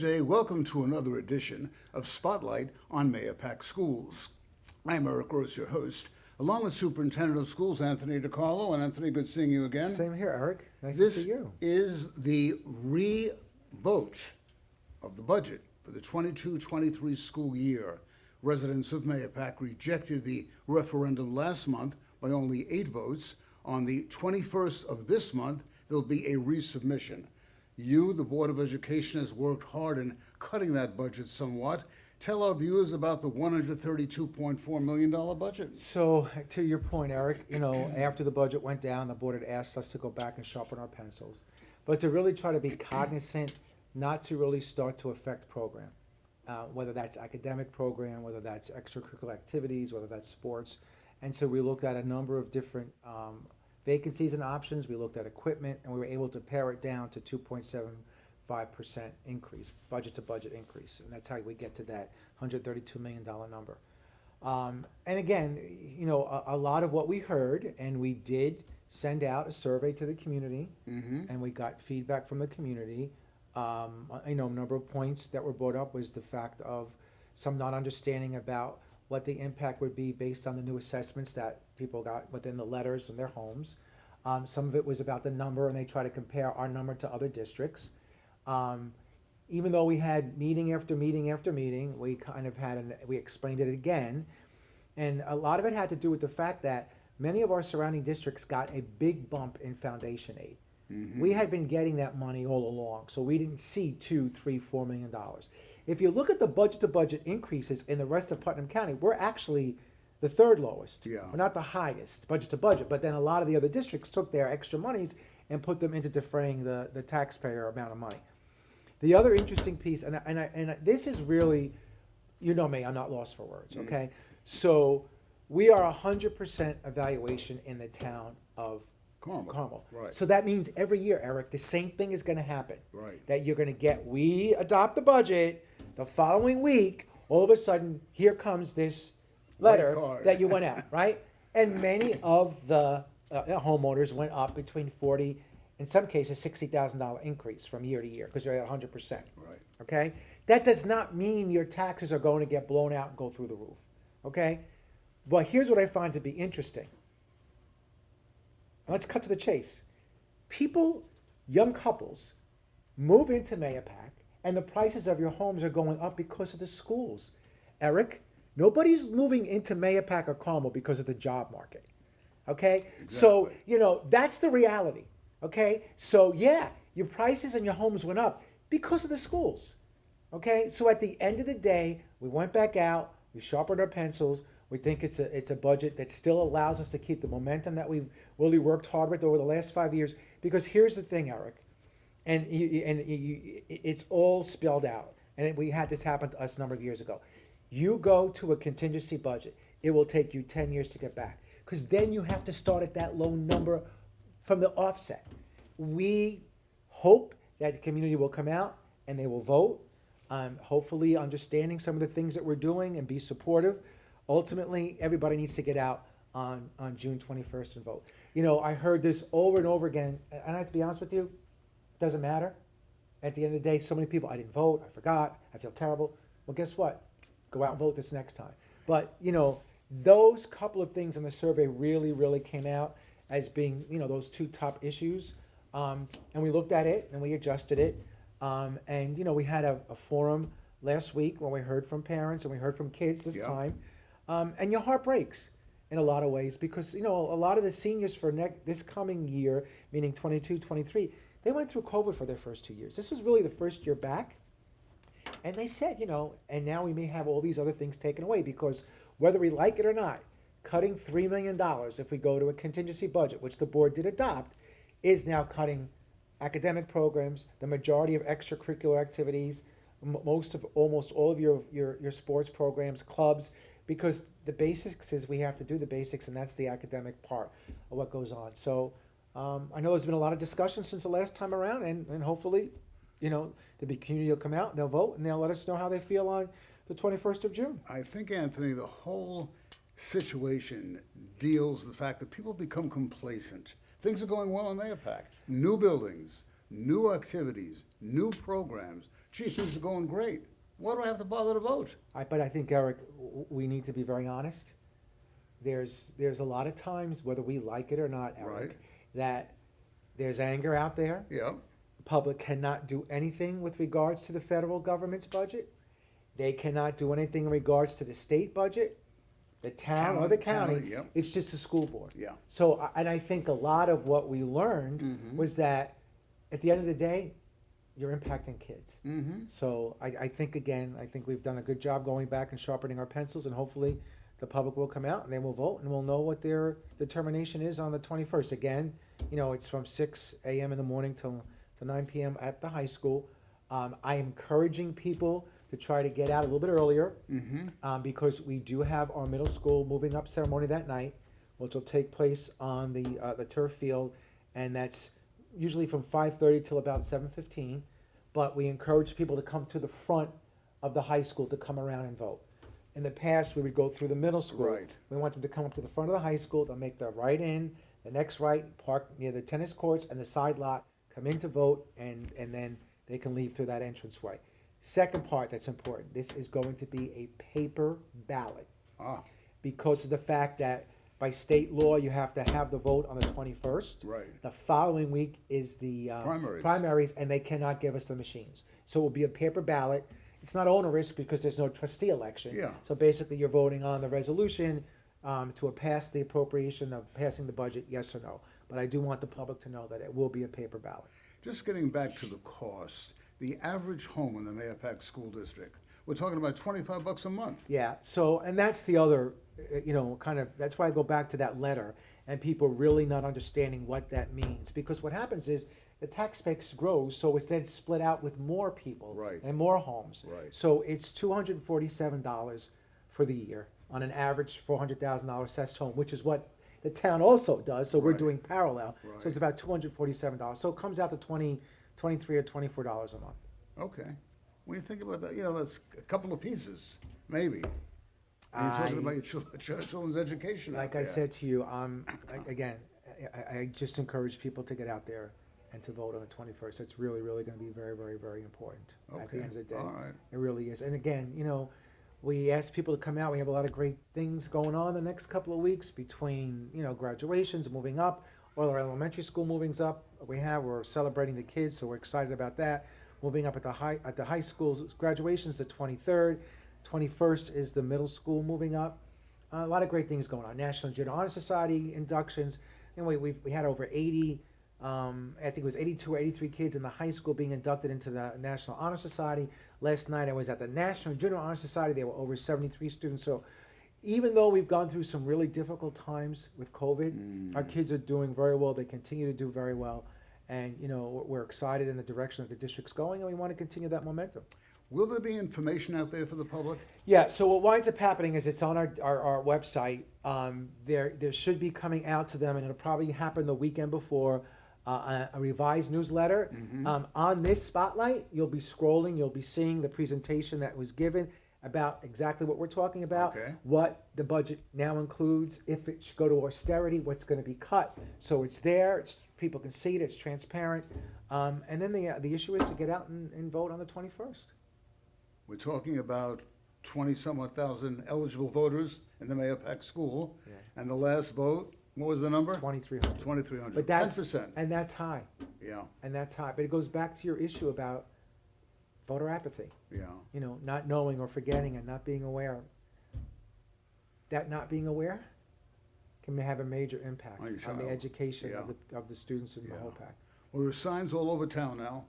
day. Welcome to another edition of Spotlight on Mahopac Schools. I'm Eric Gross, your host, along with Superintendent of Schools Anthony DiCarlo. And Anthony, good seeing you again. Same here, Eric. Nice This to see you. is the re-vote of the budget for the 22-23 school year. Residents of Mahopac rejected the referendum last month by only 8 votes. On the 21st of this month, there'll be a resubmission. You, the Board of Education, has worked hard in cutting that budget somewhat. Tell our viewers about the $132.4 million budget. So, to your point, Eric, after the budget went down, the board had asked us to go back and sharpen our pencils, but to really try to be cognizant, not to really start to affect program, whether that's academic program, whether that's extracurricular activities, whether that's sports. And so we looked at a number of different vacancies and options. We looked at equipment, and we were able to pare it down to 2.75% increase, budget to budget increase. And that's how we get to that $132 million number. And again, a lot of what we heard, and we did send out a survey to the community, and we got feedback from the community. A number of points that were brought up was the fact of some not understanding about what the impact would be based on the new assessments that people got within the letters in their homes. Some of it was about the number, and they try to compare our number to other districts. Even though we had meeting after meeting after meeting, we kind of we explained it again. And a lot of it had to do with the fact that many of our surrounding districts got a big bump in foundation aid. We had been getting that money all along, so we didn't see $2, $3, $4 million. If you look at the budget-to-budget increases in the rest of Putnam County, we're actually the third lowest. Yeah. We're not the highest budget-to-budget, but then a lot of the other districts took their extra monies and put them into defraying the taxpayer amount of money. The other interesting piece, and this is really, you know me, I'm not lost for words, okay? So we are 100% evaluation in the town of Carmel. Right. So that means every year, Eric, the same thing is going to happen. Right. That you're going to we adopt the budget, the following week, all of a sudden, here comes this letter that you went out, right? And many of the homeowners went up between 40, in some cases, $60,000 increase from year to year because you're at 100%. Right. Okay? That does not mean your taxes are going to get blown out and go through the roof. Okay? But here's what I find to be interesting. Let's cut to the chase. People, young couples, move into Mahopac, and the prices of your homes are going up because of the schools. Eric, nobody's moving into Mahopac or Carmel because of the job market. Okay? Exactly. So, that's the reality. Okay? So, yeah, your prices and your homes went up because of the schools. Okay? So at the end of the day, we went back out, we sharpened our pencils. We think it's a budget that still allows us to keep the momentum that we've really worked hard with over the last 5 years. Because here's the thing, Eric, and it's all spelled out. And we had this happen to us a number of years ago. You go to a contingency budget, it will take you 10 years to get back. Because then you have to start at that low number from the offset. We hope that the community will come out and they will vote, hopefully understanding some of the things that we're doing and be supportive. Ultimately, everybody needs to get out on June 21st and vote. I heard this over and over again, and I have to be honest with you, it doesn't matter. At the end of the day, so many people, I didn't vote, I forgot, I feel terrible. Well, guess what? Go out and vote this next time. But, those couple of things in the survey really, really came out as being, those two top issues. And we looked at it and we adjusted it. And, we had a forum last week when we heard from parents and we heard from kids this time. And your heart breaks in a lot of ways because, a lot of the seniors for this coming year, meaning 22, 23, they went through COVID for their first 2 years. This was really the first year back. And they said, and now we may have all these other things taken away because whether we like it or not, cutting $3 million if we go to a contingency budget, which the board did adopt, is now cutting academic programs, the majority of extracurricular activities, almost all of your sports programs, clubs, because the basics is we have to do the basics, and that's the academic part of what goes on. So I know there's been a lot of discussion since the last time around, and hopefully, the community will come out, they'll vote, and they'll let us know how they feel on the 21st of June. I think, Anthony, the whole situation deals the fact that people become complacent. Things are going well in Mahopac. New buildings, new activities, new programs. gee, things are going great. Why do I have to bother to vote? But I think, Eric, we need to be very honest. There's a lot of times, whether we like it or not, Eric, Right. that there's anger out there. Yeah, The public cannot do anything with regards to the federal government's budget. They cannot do anything in regards to the state budget, the town or the county. Yep. It's just the school board. Yeah. So, and I think a lot of what we learned Mm-hmm. was that at the end of the day, you're impacting kids. Mm-hmm. So I think, again, I think we've done a good job going back and sharpening our pencils, and hopefully the public will come out and they will vote, and we'll know what their determination is on the 21st. Again, it's from 6 a.m. in the morning till 9 p.m. at the high school. I'm encouraging people to try to get out a little bit earlier, because we do have our middle school moving up ceremony that night, which will take place on the turf field, and that's usually from 5:30 till about 7:15. But we encourage people to come to the front of the high school to come around and vote. In the past, we would go through the middle school. Right. We want them to come up to the front of the high school. They'll make the right in, the next right, park near the tennis courts and the side lot, come in to vote, and then they can leave through that entranceway. Second part that's important, this is going to be a paper ballot, Ah, because of the fact that by state law, you have to have the vote on the 21st. right. The following week is the Primaries. and they cannot give us the machines. So it will be a paper ballot. It's not onerous because there's no trustee election. Yeah. So basically, you're voting on the resolution to pass the appropriation of passing the budget, yes or no. But I do want the public to know that it will be a paper ballot. Just getting back to the cost, the average home in the Mahopac School District, we're talking about $25 a month. Yeah, so, and that's the other, that's why I go back to that letter, and people really not understanding what that means. Because what happens is, the tax base grows, so it's then split out with more people. Right. And more homes. Right. So it's $247 for the year, on an average $400,000 assessed home, which is what the town also does, so we're Right. doing parallel. Right. So it's about $247, so it comes out to $23 or $24 a month. Okay. When you think about that, that's a couple of pieces, maybe. And you're talking about your children's education out Like I there. said to you, again, I just encourage people to get out there and to vote on the 21st. It's really, really going to be very, very, very important at the Okay, end of the day. all right. It really is. And again, we ask people to come out. We have a lot of great things going on the next couple of weeks between, graduations, moving up, or our elementary school movings up. We're celebrating the kids, so we're excited about that. Moving up at the high school's graduations, the 23rd. 21st is the middle school moving up. A lot of great things going on. National Junior Honor Society inductions. And we had over 80, I think it was 82 or 83 kids in the high school being inducted into the National Honor Society. Last night I was at the National Junior Honor Society. There were over 73 students. So even though we've gone through some really difficult times with COVID, our kids are doing very well. They continue to do very well. And, we're excited in the direction that the district's going, and we want to continue that momentum. Will there be information out there for the public? Yeah, so what winds up happening is it's on our website. There should be coming out to them, and it'll probably happen the weekend before, a revised newsletter. On this spotlight, you'll be scrolling, you'll be seeing the presentation that was given about exactly what we're talking about, Okay. what the budget now includes, if it should go to austerity, what's going to be cut. So it's there, people can see it, it's transparent. And then the issue is to get out and vote on the 21st. We're talking about 20-some-odd thousand eligible voters in the Mahopac School. Yeah. And the last vote, what was the number? 2,300. 2,300. But that's 10%. and that's high, Yeah, and that's high. But it goes back to your issue about voter apathy. yeah. Not knowing or forgetting and not being aware. That not being aware can have a major impact On your on the child. education Yeah. of the students in Yeah. Mahopac. Well, there are signs all over town now.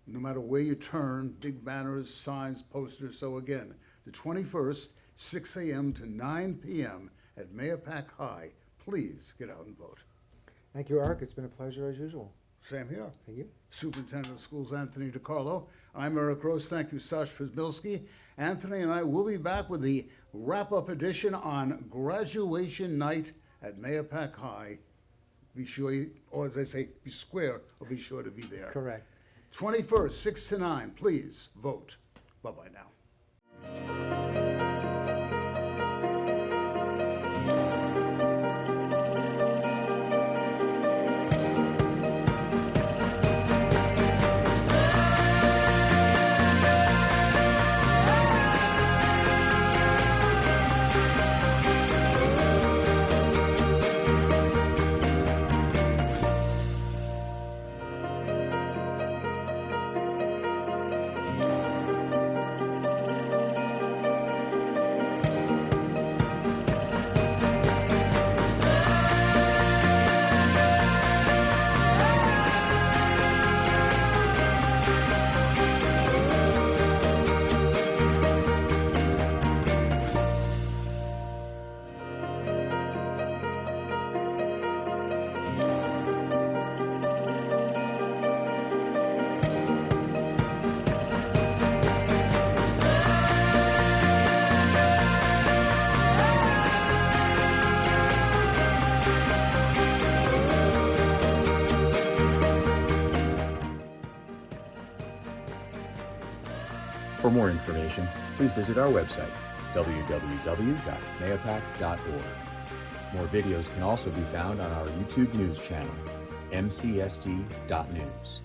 No matter where you turn, big banners, signs, posters. So again, the 21st, 6 a.m. to 9 p.m. at Mahopac High. Please get out and vote. Thank you, Eric. It's been a pleasure as usual. Same here. Thank you. Superintendent of Schools Anthony DiCarlo. I'm Eric Rose. Thank you, Sash Przybylski. Anthony and I will be back with the wrap-up edition on graduation night at Mahopac High. Be sure, or as they say, be square, or be sure to be there. Correct. 21st, 6 to 9. Please vote. Bye-bye now. For more information, please visit our website, www.mayapac.org. More videos can also be found on our YouTube news channel, mcsd.news.